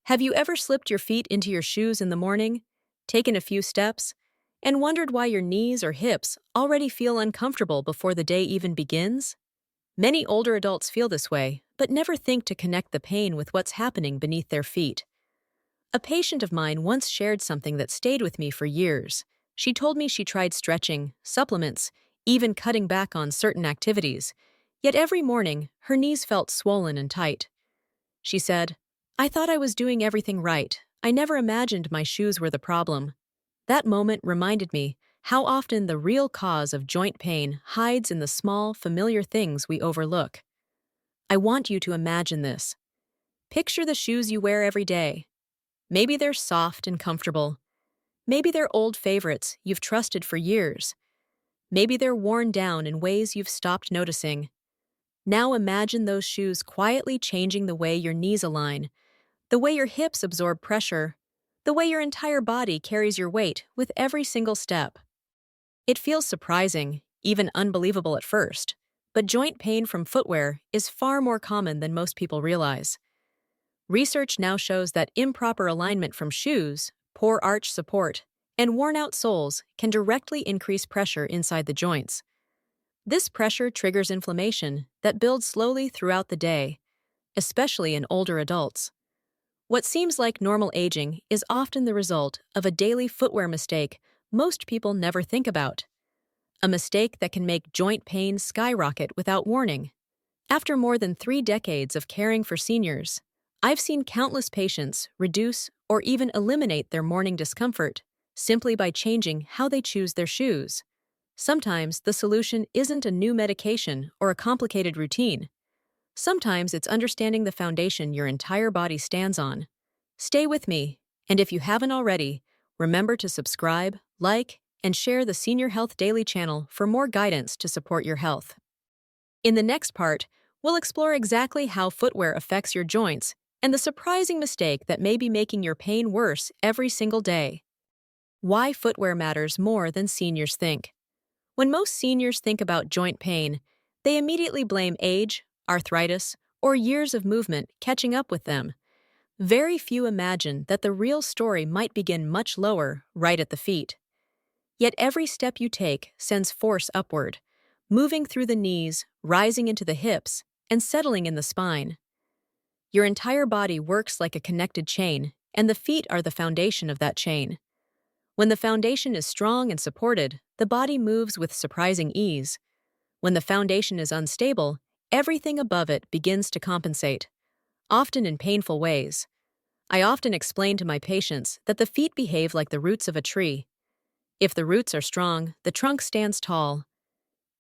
Have you ever slipped your feet into your shoes in the morning, taken a few steps, and wondered why your knees or hips already feel uncomfortable before the day even begins? Many older adults feel this way, but never think to connect the pain with what's happening beneath their feet. A patient of mine once shared something that stayed with me for years. She told me she tried stretching, supplements, even cutting back on certain activities, yet every morning her knees felt swollen and tight. She said, "I thought I was doing everything right. I never imagined my shoes were the problem." That moment reminded me how often the real cause of joint pain hides in the small, familiar things we overlook. I want you to imagine this. Picture the shoes you wear every day. Maybe they're soft and comfortable. Maybe they're old favorites you've trusted for years. Maybe they're worn down in ways you've stopped noticing. Now imagine those shoes quietly changing the way your knees align, the way your hips absorb pressure, the way your entire body carries your weight with every single step. It feels surprising, even unbelievable at first, but joint pain from footwear is far more common than most people realize. Research now shows that improper alignment from shoes, poor arch support, and worn-out soles can directly increase pressure inside the joints. This pressure triggers inflammation that builds slowly throughout the day, especially in older adults. What seems like normal aging is often the result of a daily footwear mistake most people never think about. A mistake that can make joint pain skyrocket without warning. After more than 3 decades of caring for seniors, I've seen countless patients reduce or even eliminate their morning discomfort simply by changing how they choose their shoes. Sometimes the solution isn't a new medication or a complicated routine. Sometimes it's understanding the foundation your entire body stands on. Stay with me, and if you haven't already, remember to subscribe, like, and share the Senior Health Daily channel for more guidance to support your health. In the next part, we'll explore exactly how footwear affects your joints and the surprising mistake that may be making your pain worse every single day. Why footwear matters more than seniors think. When most seniors think about joint pain, they immediately blame age, arthritis, or years of movement catching up with them. Very few imagine that the real story might begin much lower, right at the feet. Yet every step you take sends force upward, moving through the knees, rising into the hips, and settling in the spine. Your entire body works like a connected chain, and the feet are the foundation of that chain. When the foundation is strong and supported, the body moves with surprising ease. When the foundation is unstable, everything above it begins to compensate, often in painful ways. I often explain to my patients that the feet behave like the roots of a tree. If the roots are strong, the trunk stands tall.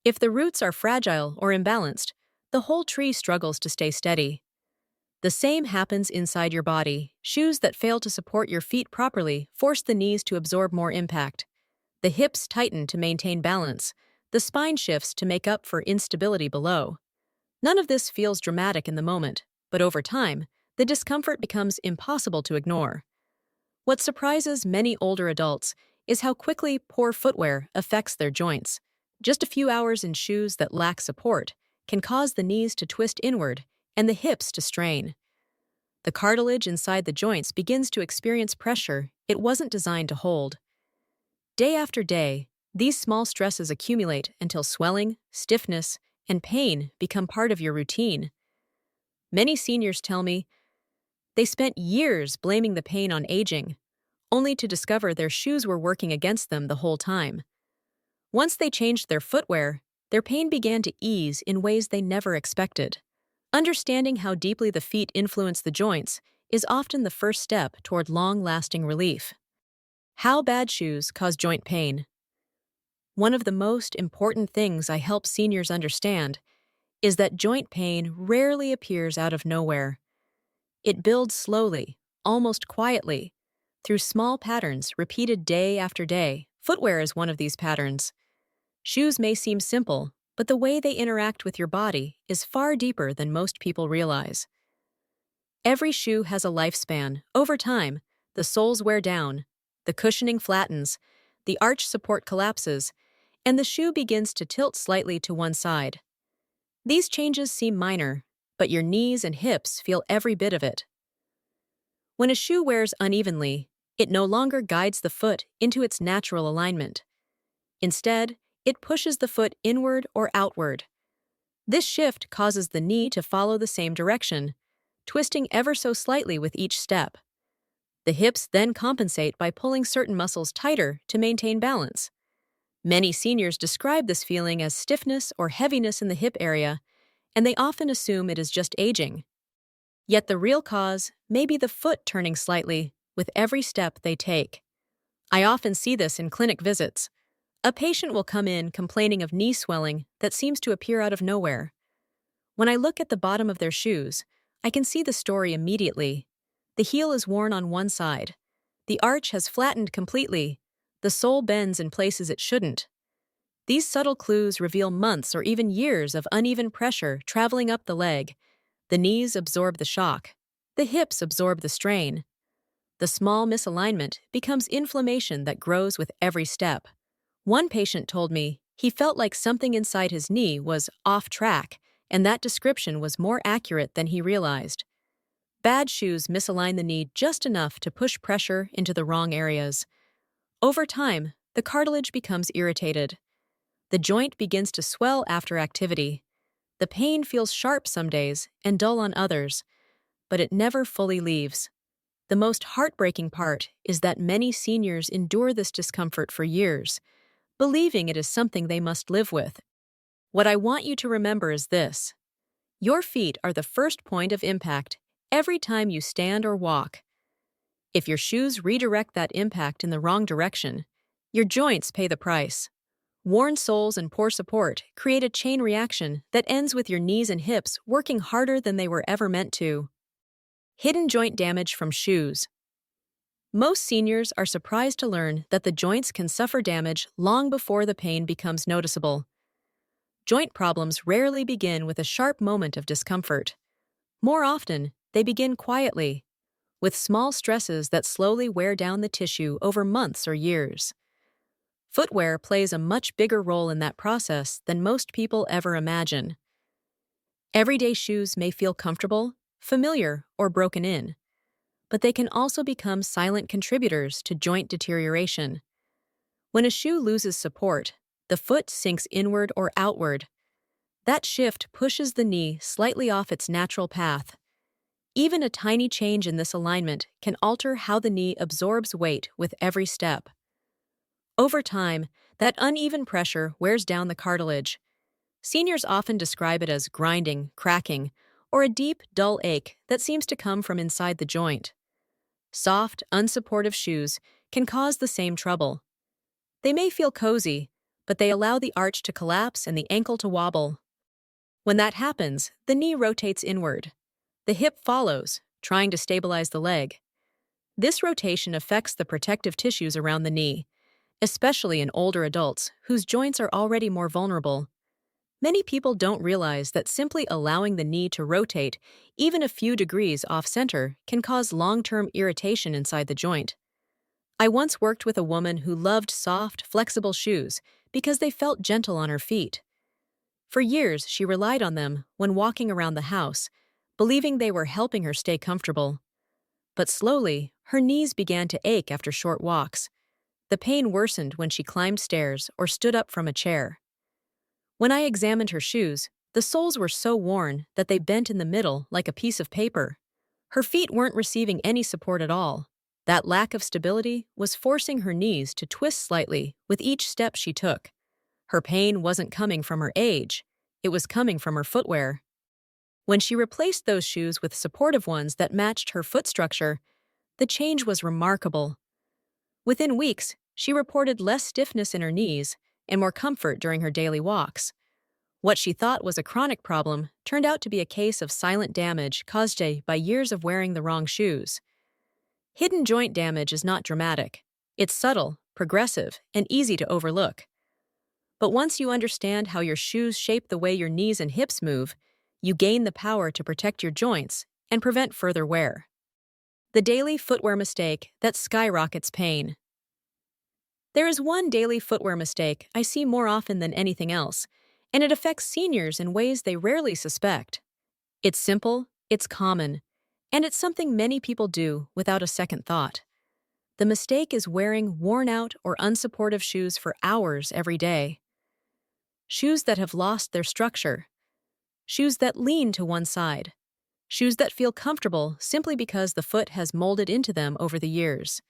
If the roots are fragile or imbalanced, the whole tree struggles to stay steady. The same happens inside your body. Shoes that fail to support your feet properly force the knees to absorb more impact. The hips tighten to maintain balance. The spine shifts to make up for instability below. None of this feels dramatic in the moment, but over time, the discomfort becomes impossible to ignore. What surprises many older adults is how quickly poor footwear affects their joints. Just a few hours in shoes that lack support can cause the knees to twist inward and the hips to strain. The cartilage inside the joints begins to experience pressure it wasn't designed to hold. Day after day, these small stresses accumulate until swelling, stiffness, and pain become part of your routine. Many seniors tell me they spent years blaming the pain on aging, only to discover their shoes were working against them the whole time. Once they changed their footwear, their pain began to ease in ways they never expected. Understanding how deeply the feet influence the joints is often the first step toward long-lasting relief. How bad shoes cause joint pain. One of the most important things I help seniors understand is that joint pain rarely appears out of nowhere. It builds slowly, almost quietly, through small patterns repeated day after day. Footwear is one of these patterns. Shoes may seem simple, but the way they interact with your body is far deeper than most people realize. Every shoe has a lifespan. Over time, the soles wear down, the cushioning flattens, the arch support collapses, and the shoe begins to tilt slightly to one side. These changes seem minor, but your knees and hips feel every bit of it. When a shoe wears unevenly, it no longer guides the foot into its natural alignment. Instead, it pushes the foot inward or outward. This shift causes the knee to follow the same direction, twisting ever so slightly with each step. The hips then compensate by pulling certain muscles tighter to maintain balance. Many seniors describe this feeling as stiffness or heaviness in the hip area, and they often assume it is just aging. Yet the real cause may be the foot turning slightly with every step they take. I often see this in clinic visits. A patient will come in complaining of knee swelling that seems to appear out of nowhere. When I look at the bottom of their shoes, I can see the story immediately. The heel is worn on one side. The arch has flattened completely. The sole bends in places it shouldn't. These subtle clues reveal months or even years of uneven pressure traveling up the leg. The knees absorb the shock. The hips absorb the strain. The small misalignment becomes inflammation that grows with every step. One patient told me he felt like something inside his knee was off track, and that description was more accurate than he realized. Bad shoes misalign the knee just enough to push pressure into the wrong areas. Over time, the cartilage becomes irritated. The joint begins to swell after activity. The pain feels sharp some days and dull on others, but it never fully leaves. The most heartbreaking part is that many seniors endure this discomfort for years, believing it is something they must live with. What I want you to remember is this: your feet are the first point of impact every time you stand or walk. If your shoes redirect that impact in the wrong direction, your joints pay the price. Worn soles and poor support create a chain reaction that ends with your knees and hips working harder than they were ever meant to. Hidden joint damage from shoes. Most seniors are surprised to learn that the joints can suffer damage long before the pain becomes noticeable. Joint problems rarely begin with a sharp moment of discomfort. More often, they begin quietly, with small stresses that slowly wear down the tissue over months or years. Footwear plays a much bigger role in that process than most people ever imagine. Everyday shoes may feel comfortable, familiar, or broken in, but they can also become silent contributors to joint deterioration. When a shoe loses support, the foot sinks inward or outward. That shift pushes the knee slightly off its natural path. Even a tiny change in this alignment can alter how the knee absorbs weight with every step. Over time, that uneven pressure wears down the cartilage. Seniors often describe it as grinding, cracking, or a deep, dull ache that seems to come from inside the joint. Soft, unsupportive shoes can cause the same trouble. They may feel cozy, but they allow the arch to collapse and the ankle to wobble. When that happens, the knee rotates inward. The hip follows, trying to stabilize the leg. This rotation affects the protective tissues around the knee, especially in older adults whose joints are already more vulnerable. Many people don't realize that simply allowing the knee to rotate even a few degrees off-center can cause long-term irritation inside the joint. I once worked with a woman who loved soft, flexible shoes because they felt gentle on her feet. For years, she relied on them when walking around the house, believing they were helping her stay comfortable. But slowly, her knees began to ache after short walks. The pain worsened when she climbed stairs or stood up from a chair. When I examined her shoes, the soles were so worn that they bent in the middle like a piece of paper. Her feet weren't receiving any support at all. That lack of stability was forcing her knees to twist slightly with each step she took. Her pain wasn't coming from her age, it was coming from her footwear. When she replaced those shoes with supportive ones that matched her foot structure, the change was remarkable. Within weeks, she reported less stiffness in her knees and more comfort during her daily walks. What she thought was a chronic problem turned out to be a case of silent damage caused by years of wearing the wrong shoes. Hidden joint damage is not dramatic. It's subtle, progressive, and easy to overlook. But once you understand how your shoes shape the way your knees and hips move, you gain the power to protect your joints and prevent further wear. The daily footwear mistake that skyrockets pain. There is one daily footwear mistake I see more often than anything else, and it affects seniors in ways they rarely suspect. It's simple, it's common, And it's something many people do without a second thought. The mistake is wearing worn-out or unsupportive shoes for hours every day. Shoes that have lost their structure. Shoes that lean to one side. Shoes that feel comfortable simply because the foot has molded into them over the years.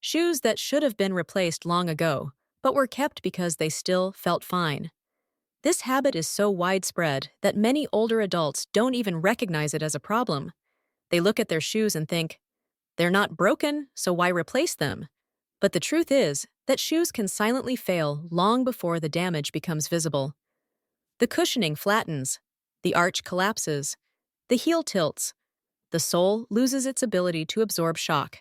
Shoes that should have been replaced long ago, but were kept because they still felt fine. This habit is so widespread that many older adults don't even recognize it as a problem. They look at their shoes and think, they're not broken, so why replace them? But the truth is that shoes can silently fail long before the damage becomes visible. The cushioning flattens, the arch collapses, the heel tilts, the sole loses its ability to absorb shock.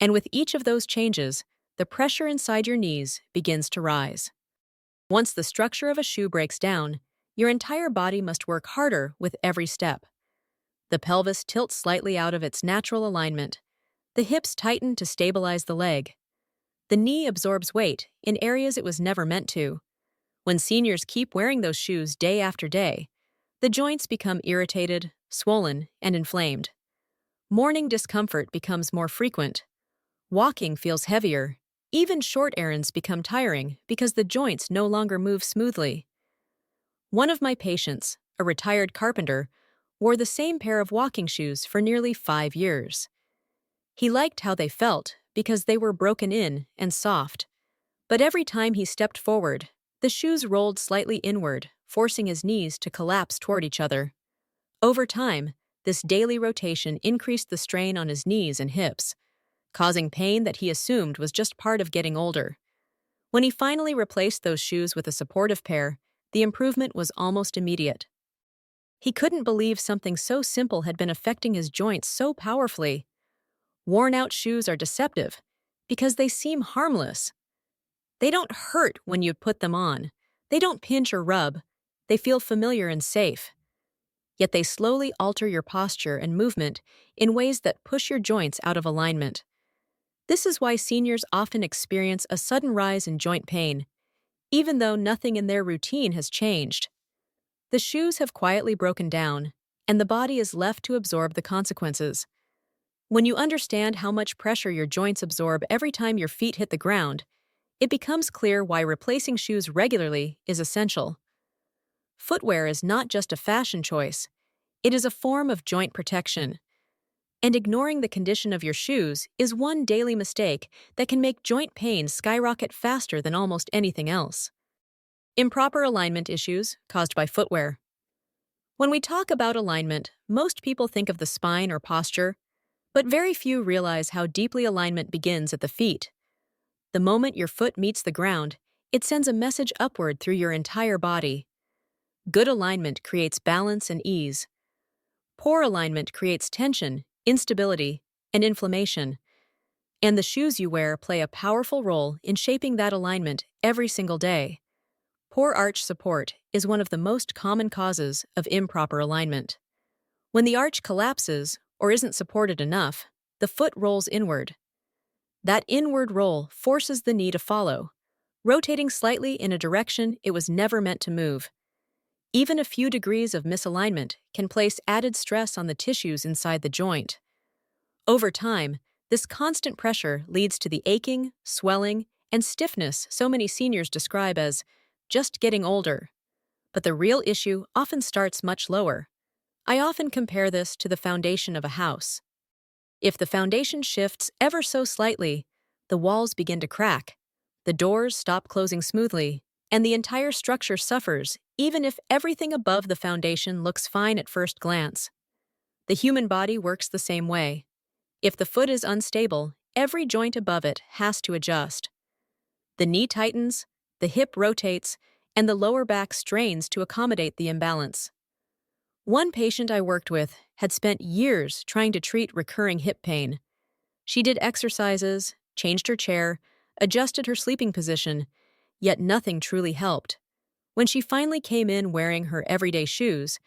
And with each of those changes, the pressure inside your knees begins to rise. Once the structure of a shoe breaks down, your entire body must work harder with every step. The pelvis tilts slightly out of its natural alignment. The hips tighten to stabilize the leg. The knee absorbs weight in areas it was never meant to. When seniors keep wearing those shoes day after day, the joints become irritated, swollen, and inflamed. Morning discomfort becomes more frequent. Walking feels heavier. Even short errands become tiring because the joints no longer move smoothly. One of my patients, a retired carpenter, wore the same pair of walking shoes for nearly 5 years. He liked how they felt because they were broken in and soft. But every time he stepped forward, the shoes rolled slightly inward, forcing his knees to collapse toward each other. Over time, this daily rotation increased the strain on his knees and hips, causing pain that he assumed was just part of getting older. When he finally replaced those shoes with a supportive pair, the improvement was almost immediate. He couldn't believe something so simple had been affecting his joints so powerfully. Worn-out shoes are deceptive because they seem harmless. They don't hurt when you put them on. They don't pinch or rub. They feel familiar and safe. Yet they slowly alter your posture and movement in ways that push your joints out of alignment. This is why seniors often experience a sudden rise in joint pain, even though nothing in their routine has changed. The shoes have quietly broken down, and the body is left to absorb the consequences. When you understand how much pressure your joints absorb every time your feet hit the ground, it becomes clear why replacing shoes regularly is essential. Footwear is not just a fashion choice, it is a form of joint protection. And ignoring the condition of your shoes is one daily mistake that can make joint pain skyrocket faster than almost anything else. Improper alignment issues caused by footwear. When we talk about alignment, most people think of the spine or posture, but very few realize how deeply alignment begins at the feet. The moment your foot meets the ground, it sends a message upward through your entire body. Good alignment creates balance and ease. Poor alignment creates tension, instability, and inflammation. And the shoes you wear play a powerful role in shaping that alignment every single day. Poor arch support is one of the most common causes of improper alignment. When the arch collapses or isn't supported enough, the foot rolls inward. That inward roll forces the knee to follow, rotating slightly in a direction it was never meant to move. Even a few degrees of misalignment can place added stress on the tissues inside the joint. Over time, this constant pressure leads to the aching, swelling, and stiffness so many seniors describe as just getting older. But the real issue often starts much lower. I often compare this to the foundation of a house. If the foundation shifts ever so slightly, the walls begin to crack, the doors stop closing smoothly, and the entire structure suffers even if everything above the foundation looks fine at first glance. The human body works the same way. If the foot is unstable, every joint above it has to adjust. The knee tightens, the hip rotates, and the lower back strains to accommodate the imbalance. One patient I worked with had spent years trying to treat recurring hip pain. She did exercises, changed her chair, adjusted her sleeping position, yet nothing truly helped. When she finally came in wearing her everyday shoes,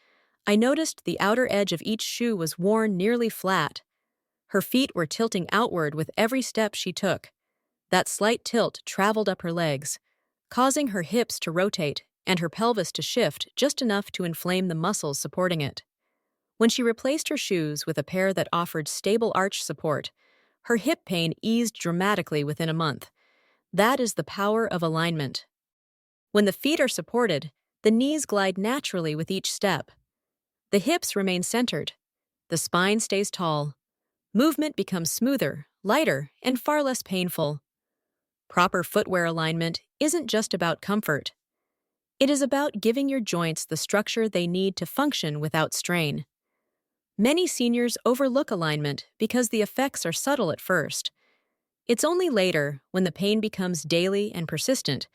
I noticed the outer edge of each shoe was worn nearly flat. Her feet were tilting outward with every step she took. That slight tilt traveled up her legs, causing her hips to rotate and her pelvis to shift just enough to inflame the muscles supporting it. When she replaced her shoes with a pair that offered stable arch support, her hip pain eased dramatically within a month. That is the power of alignment. When the feet are supported, the knees glide naturally with each step. The hips remain centered. The spine stays tall. Movement becomes smoother, lighter, and far less painful. Proper footwear alignment isn't just about comfort. It is about giving your joints the structure they need to function without strain. Many seniors overlook alignment because the effects are subtle at first. It's only later, when the pain becomes daily and persistent,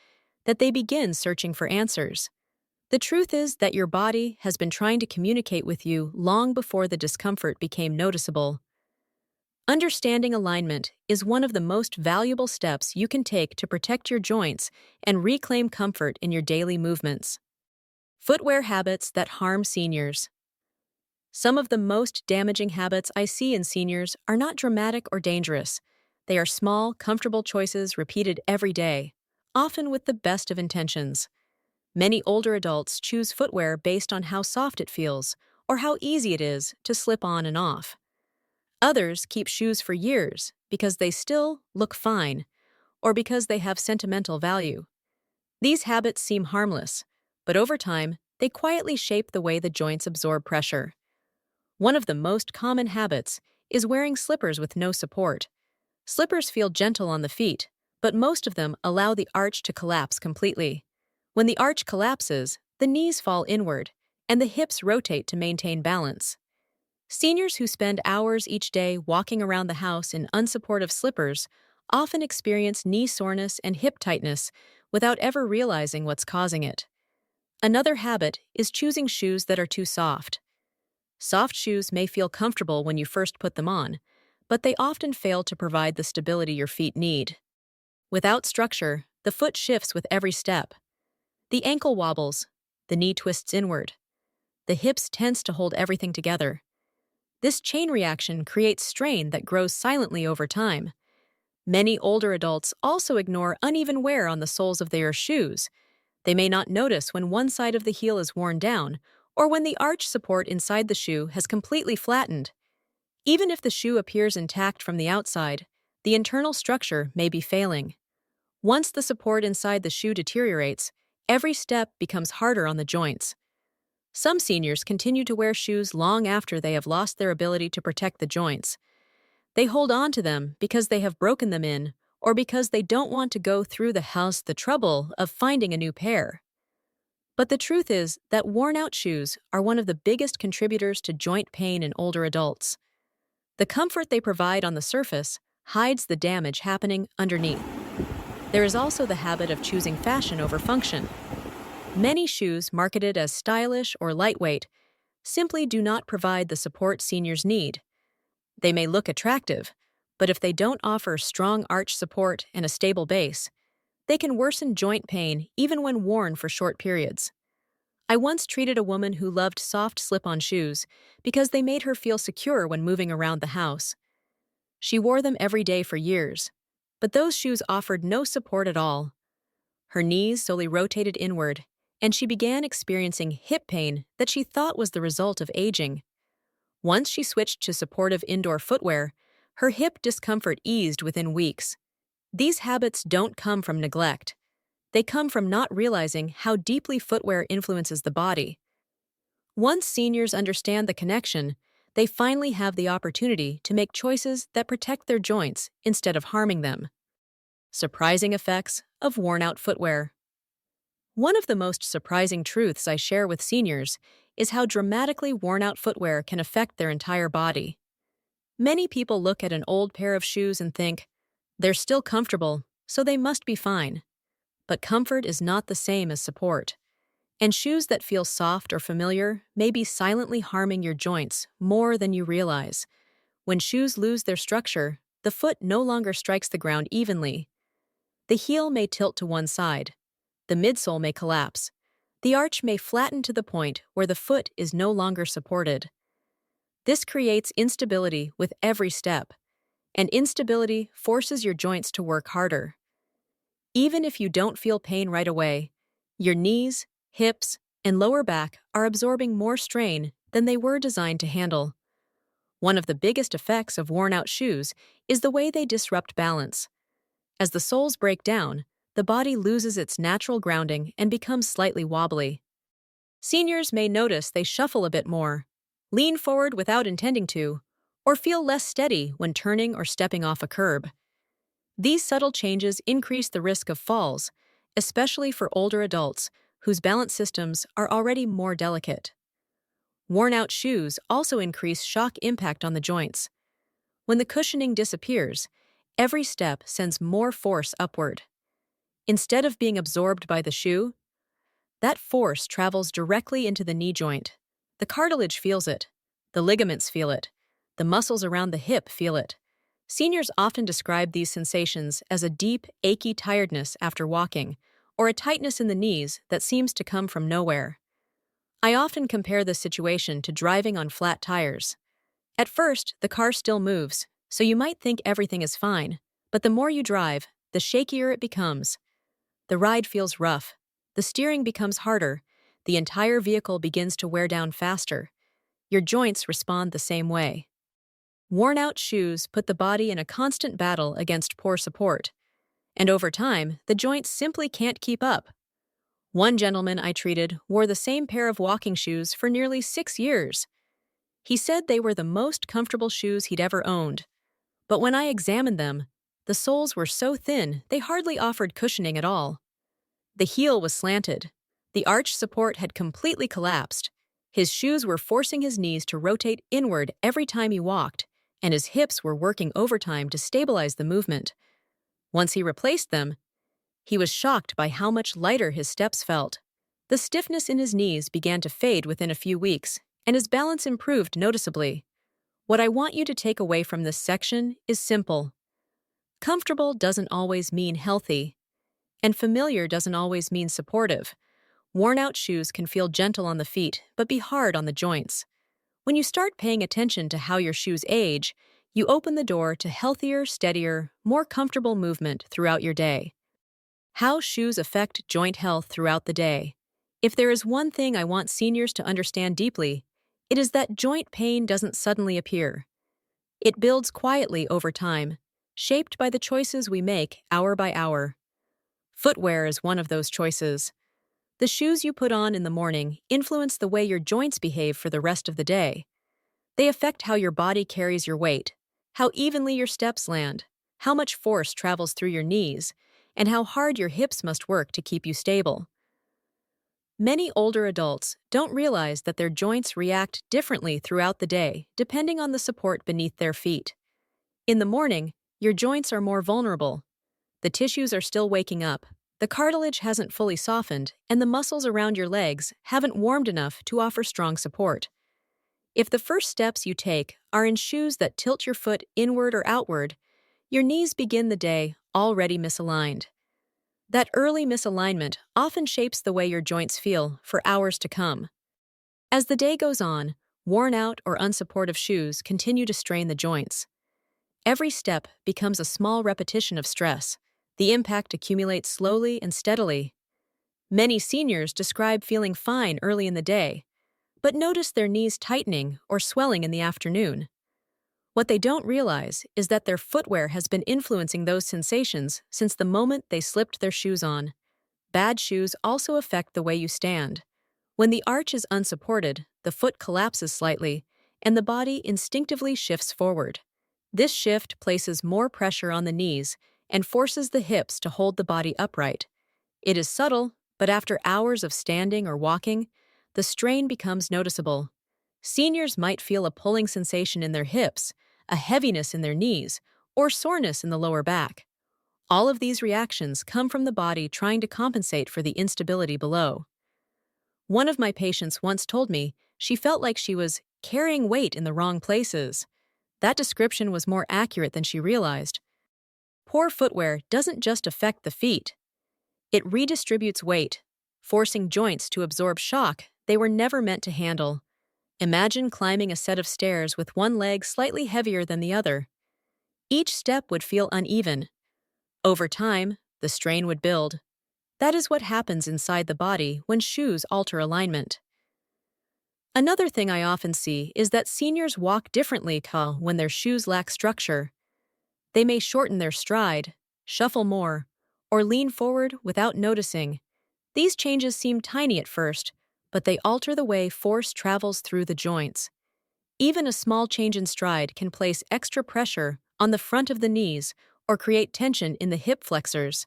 that they begin searching for answers. The truth is that your body has been trying to communicate with you long before the discomfort became noticeable. Understanding alignment is one of the most valuable steps you can take to protect your joints and reclaim comfort in your daily movements. Footwear habits that harm seniors. Some of the most damaging habits I see in seniors are not dramatic or dangerous. They are small, comfortable choices repeated every day, often with the best of intentions. Many older adults choose footwear based on how soft it feels or how easy it is to slip on and off. Others keep shoes for years because they still look fine or because they have sentimental value. These habits seem harmless, but over time, they quietly shape the way the joints absorb pressure. One of the most common habits is wearing slippers with no support. Slippers feel gentle on the feet, but most of them allow the arch to collapse completely. When the arch collapses, the knees fall inward, and the hips rotate to maintain balance. Seniors who spend hours each day walking around the house in unsupportive slippers often experience knee soreness and hip tightness without ever realizing what's causing it. Another habit is choosing shoes that are too soft. Soft shoes may feel comfortable when you first put them on, but they often fail to provide the stability your feet need. Without structure, the foot shifts with every step. The ankle wobbles, the knee twists inward. The hips tense to hold everything together. This chain reaction creates strain that grows silently over time. Many older adults also ignore uneven wear on the soles of their shoes. They may not notice when one side of the heel is worn down or when the arch support inside the shoe has completely flattened. Even if the shoe appears intact from the outside, the internal structure may be failing. Once the support inside the shoe deteriorates, every step becomes harder on the joints. Some seniors continue to wear shoes long after they have lost their ability to protect the joints. They hold on to them because they have broken them in or because they don't want to go through the trouble of finding a new pair. But the truth is that worn-out shoes are one of the biggest contributors to joint pain in older adults. The comfort they provide on the surface hides the damage happening underneath. There is also the habit of choosing fashion over function. Many shoes marketed as stylish or lightweight simply do not provide the support seniors need. They may look attractive, but if they don't offer strong arch support and a stable base, they can worsen joint pain even when worn for short periods. I once treated a woman who loved soft slip-on shoes because they made her feel secure when moving around the house. She wore them every day for years, but those shoes offered no support at all. Her knees slowly rotated inward, and she began experiencing hip pain that she thought was the result of aging. Once she switched to supportive indoor footwear, her hip discomfort eased within weeks. These habits don't come from neglect. They come from not realizing how deeply footwear influences the body. Once seniors understand the connection, they finally have the opportunity to make choices that protect their joints instead of harming them. Surprising effects of worn-out footwear. One of the most surprising truths I share with seniors is how dramatically worn-out footwear can affect their entire body. Many people look at an old pair of shoes and think, they're still comfortable, so they must be fine. But comfort is not the same as support. And shoes that feel soft or familiar may be silently harming your joints more than you realize. When shoes lose their structure, the foot no longer strikes the ground evenly. The heel may tilt to one side. The midsole may collapse. The arch may flatten to the point where the foot is no longer supported. This creates instability with every step, and instability forces your joints to work harder. Even if you don't feel pain right away, your knees, hips, and lower back are absorbing more strain than they were designed to handle. One of the biggest effects of worn-out shoes is the way they disrupt balance. As the soles break down, the body loses its natural grounding and becomes slightly wobbly. Seniors may notice they shuffle a bit more, lean forward without intending to, or feel less steady when turning or stepping off a curb. These subtle changes increase the risk of falls, especially for older adults whose balance systems are already more delicate. Worn-out shoes also increase shock impact on the joints. When the cushioning disappears, every step sends more force upward. Instead of being absorbed by the shoe, that force travels directly into the knee joint. The cartilage feels it, the ligaments feel it, the muscles around the hip feel it. Seniors often describe these sensations as a deep, achy tiredness after walking, or a tightness in the knees that seems to come from nowhere. I often compare this situation to driving on flat tires. At first, the car still moves, so you might think everything is fine, but the more you drive, the shakier it becomes. The ride feels rough, the steering becomes harder, the entire vehicle begins to wear down faster. Your joints respond the same way. Worn-out shoes put the body in a constant battle against poor support, and over time, the joints simply can't keep up. One gentleman I treated wore the same pair of walking shoes for nearly 6 years. He said they were the most comfortable shoes he'd ever owned. But when I examined them, the soles were so thin they hardly offered cushioning at all. The heel was slanted. The arch support had completely collapsed. His shoes were forcing his knees to rotate inward every time he walked, and his hips were working overtime to stabilize the movement. Once he replaced them, he was shocked by how much lighter his steps felt. The stiffness in his knees began to fade within a few weeks, and his balance improved noticeably. What I want you to take away from this section is simple. Comfortable doesn't always mean healthy, and familiar doesn't always mean supportive. Worn-out shoes can feel gentle on the feet, but be hard on the joints. When you start paying attention to how your shoes age, you open the door to healthier, steadier, more comfortable movement throughout your day. How shoes affect joint health throughout the day. If there is one thing I want seniors to understand deeply, it is that joint pain doesn't suddenly appear. It builds quietly over time, shaped by the choices we make hour by hour. Footwear is one of those choices. The shoes you put on in the morning influence the way your joints behave for the rest of the day. They affect how your body carries your weight, how evenly your steps land, how much force travels through your knees, and how hard your hips must work to keep you stable. Many older adults don't realize that their joints react differently throughout the day, depending on the support beneath their feet. In the morning, your joints are more vulnerable. The tissues are still waking up, the cartilage hasn't fully softened, and the muscles around your legs haven't warmed enough to offer strong support. If the first steps you take are in shoes that tilt your foot inward or outward, your knees begin the day already misaligned. That early misalignment often shapes the way your joints feel for hours to come. As the day goes on, worn-out or unsupportive shoes continue to strain the joints. Every step becomes a small repetition of stress. The impact accumulates slowly and steadily. Many seniors describe feeling fine early in the day, but notice their knees tightening or swelling in the afternoon. What they don't realize is that their footwear has been influencing those sensations since the moment they slipped their shoes on. Bad shoes also affect the way you stand. When the arch is unsupported, the foot collapses slightly, and the body instinctively shifts forward. This shift places more pressure on the knees and forces the hips to hold the body upright. It is subtle, but after hours of standing or walking, the strain becomes noticeable. Seniors might feel a pulling sensation in their hips, a heaviness in their knees, or soreness in the lower back. All of these reactions come from the body trying to compensate for the instability below. One of my patients once told me she felt like she was carrying weight in the wrong places. That description was more accurate than she realized. Poor footwear doesn't just affect the feet. It redistributes weight, forcing joints to absorb shock they were never meant to handle. Imagine climbing a set of stairs with one leg slightly heavier than the other. Each step would feel uneven. Over time, the strain would build. That is what happens inside the body when shoes alter alignment. Another thing I often see is that seniors walk differently when their shoes lack structure. They may shorten their stride, shuffle more, or lean forward without noticing. These changes seem tiny at first, but they alter the way force travels through the joints. Even a small change in stride can place extra pressure on the front of the knees or create tension in the hip flexors.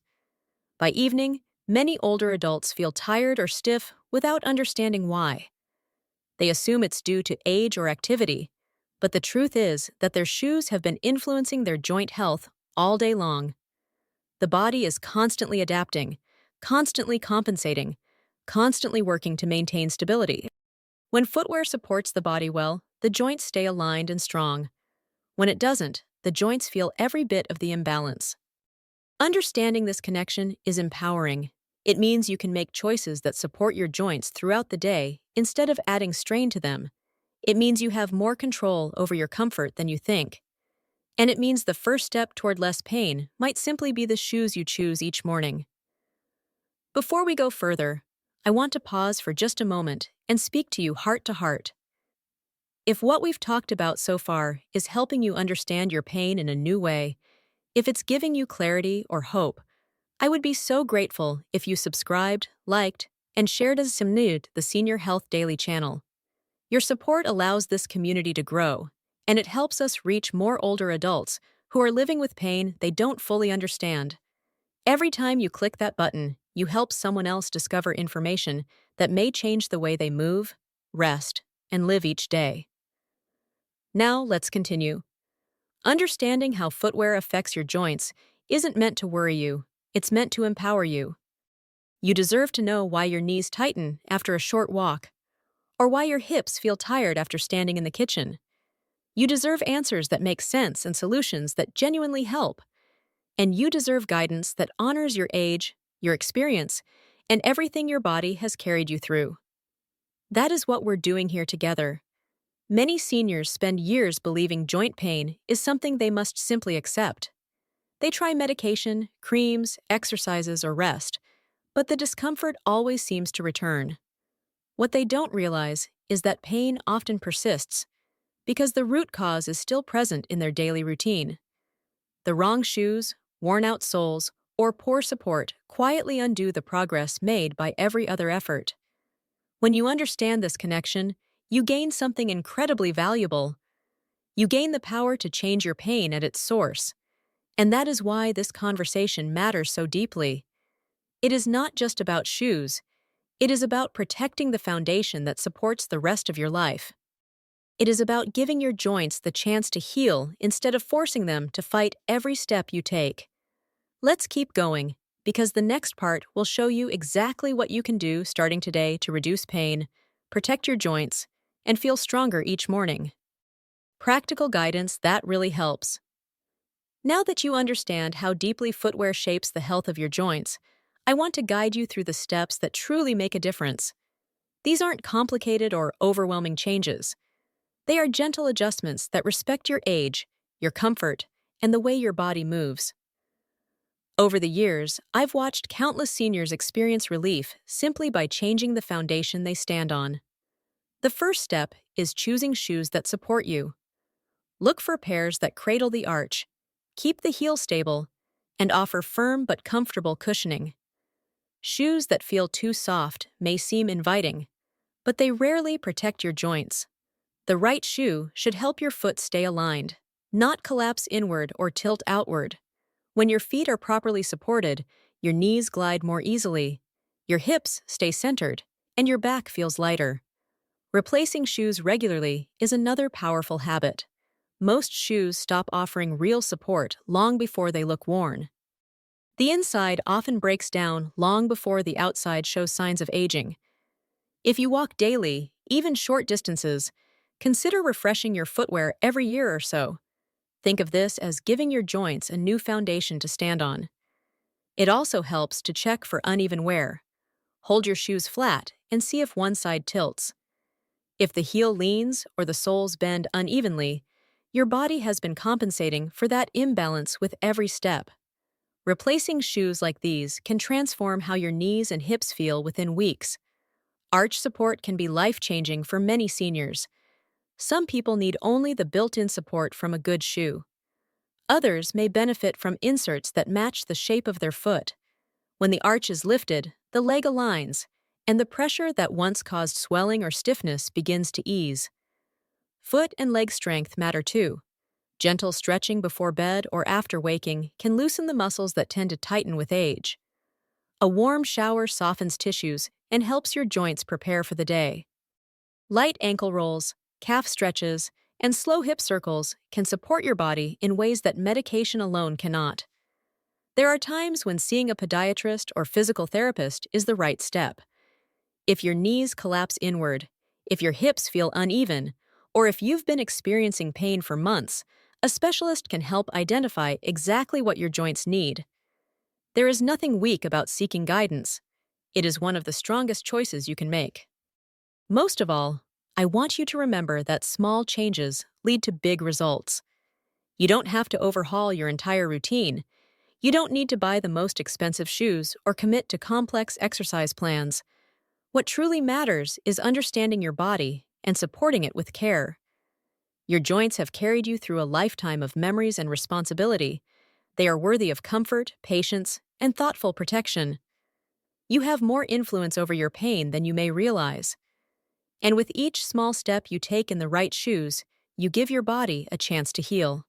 By evening, many older adults feel tired or stiff without understanding why. They assume it's due to age or activity, but the truth is that their shoes have been influencing their joint health all day long. The body is constantly adapting, constantly compensating, constantly working to maintain stability. When footwear supports the body well, the joints stay aligned and strong. When it doesn't, the joints feel every bit of the imbalance. Understanding this connection is empowering. It means you can make choices that support your joints throughout the day instead of adding strain to them. It means you have more control over your comfort than you think. And it means the first step toward less pain might simply be the shoes you choose each morning. Before we go further, I want to pause for just a moment and speak to you heart to heart. If what we've talked about so far is helping you understand your pain in a new way, if it's giving you clarity or hope, I would be so grateful if you subscribed, liked, and shared as the Senior Health Daily channel. Your support allows this community to grow, and it helps us reach more older adults who are living with pain they don't fully understand. Every time you click that button, you help someone else discover information that may change the way they move, rest, and live each day. Now, let's continue. Understanding how footwear affects your joints isn't meant to worry you, it's meant to empower you. You deserve to know why your knees tighten after a short walk, or why your hips feel tired after standing in the kitchen. You deserve answers that make sense and solutions that genuinely help. And you deserve guidance that honors your age, your experience, and everything your body has carried you through. That is what we're doing here together. Many seniors spend years believing joint pain is something they must simply accept. They try medication, creams, exercises, or rest, but the discomfort always seems to return. What they don't realize is that pain often persists because the root cause is still present in their daily routine. The wrong shoes, worn-out soles, or poor support quietly undo the progress made by every other effort. When you understand this connection, you gain something incredibly valuable. You gain the power to change your pain at its source. And that is why this conversation matters so deeply. It is not just about shoes. It is about protecting the foundation that supports the rest of your life. It is about giving your joints the chance to heal instead of forcing them to fight every step you take. Let's keep going, because the next part will show you exactly what you can do starting today to reduce pain, protect your joints, and feel stronger each morning. Practical guidance that really helps. Now that you understand how deeply footwear shapes the health of your joints, I want to guide you through the steps that truly make a difference. These aren't complicated or overwhelming changes. They are gentle adjustments that respect your age, your comfort, and the way your body moves. Over the years, I've watched countless seniors experience relief simply by changing the foundation they stand on. The first step is choosing shoes that support you. Look for pairs that cradle the arch, keep the heel stable, and offer firm but comfortable cushioning. Shoes that feel too soft may seem inviting, but they rarely protect your joints. The right shoe should help your foot stay aligned, not collapse inward or tilt outward. When your feet are properly supported, your knees glide more easily, your hips stay centered, and your back feels lighter. Replacing shoes regularly is another powerful habit. Most shoes stop offering real support long before they look worn. The inside often breaks down long before the outside shows signs of aging. If you walk daily, even short distances, consider refreshing your footwear every year or so. Think of this as giving your joints a new foundation to stand on. It also helps to check for uneven wear. Hold your shoes flat and see if one side tilts. If the heel leans or the soles bend unevenly, your body has been compensating for that imbalance with every step. Replacing shoes like these can transform how your knees and hips feel within weeks. Arch support can be life-changing for many seniors. Some people need only the built-in support from a good shoe. Others may benefit from inserts that match the shape of their foot. When the arch is lifted, the leg aligns, and the pressure that once caused swelling or stiffness begins to ease. Foot and leg strength matter too. Gentle stretching before bed or after waking can loosen the muscles that tend to tighten with age. A warm shower softens tissues and helps your joints prepare for the day. Light ankle rolls, calf stretches, and slow hip circles can support your body in ways that medication alone cannot. There are times when seeing a podiatrist or physical therapist is the right step. If your knees collapse inward, if your hips feel uneven, or if you've been experiencing pain for months, a specialist can help identify exactly what your joints need. There is nothing weak about seeking guidance. It is one of the strongest choices you can make. Most of all, I want you to remember that small changes lead to big results. You don't have to overhaul your entire routine. You don't need to buy the most expensive shoes or commit to complex exercise plans. What truly matters is understanding your body and supporting it with care. Your joints have carried you through a lifetime of memories and responsibility. They are worthy of comfort, patience, and thoughtful protection. You have more influence over your pain than you may realize. And with each small step you take in the right shoes, you give your body a chance to heal.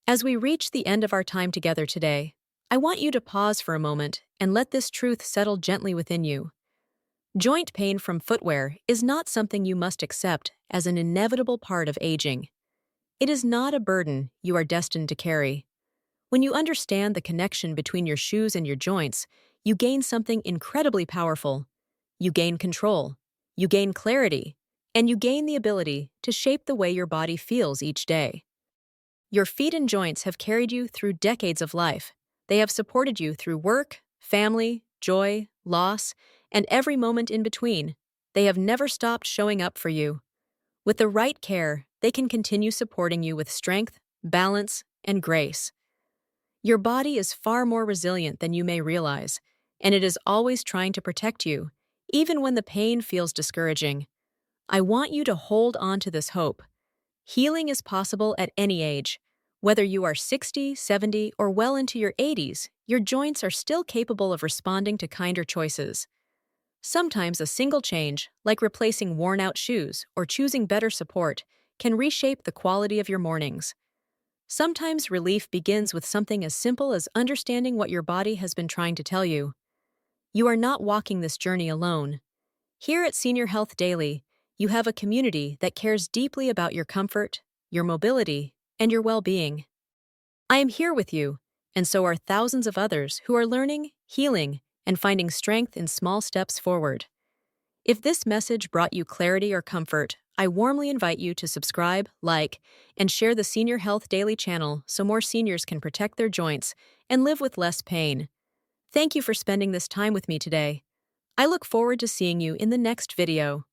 As we reach the end of our time together today, I want you to pause for a moment and let this truth settle gently within you. Joint pain from footwear is not something you must accept as an inevitable part of aging. It is not a burden you are destined to carry. When you understand the connection between your shoes and your joints, you gain something incredibly powerful. You gain control, you gain clarity, and you gain the ability to shape the way your body feels each day. Your feet and joints have carried you through decades of life. They have supported you through work, family, joy, loss, and every moment in between. They have never stopped showing up for you. With the right care, they can continue supporting you with strength, balance, and grace. Your body is far more resilient than you may realize, and it is always trying to protect you, even when the pain feels discouraging. I want you to hold on to this hope. Healing is possible at any age. Whether you are 60, 70, or well into your 80s, your joints are still capable of responding to kinder choices. Sometimes a single change, like replacing worn-out shoes or choosing better support, can reshape the quality of your mornings. Sometimes relief begins with something as simple as understanding what your body has been trying to tell you. You are not walking this journey alone. Here at Senior Health Daily, you have a community that cares deeply about your comfort, your mobility, and your well-being. I am here with you, and so are thousands of others who are learning, healing, and finding strength in small steps forward. If this message brought you clarity or comfort, I warmly invite you to subscribe, like, and share the Senior Health Daily channel so more seniors can protect their joints and live with less pain. Thank you for spending this time with me today. I look forward to seeing you in the next video.